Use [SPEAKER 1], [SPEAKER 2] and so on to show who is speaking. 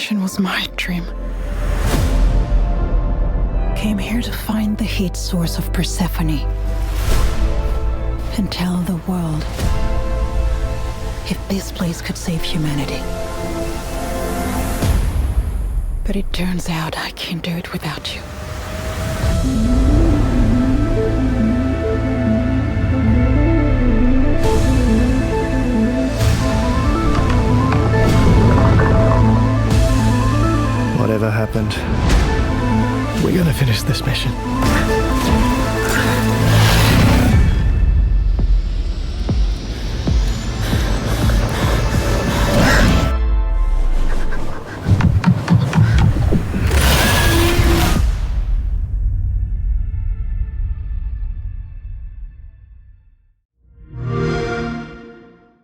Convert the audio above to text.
[SPEAKER 1] mission was my dream. Came here to find the heat source of Persephone and tell the world if this place could save humanity. But it turns out I can't do it without you.
[SPEAKER 2] Whatever happened, we're gonna finish this mission.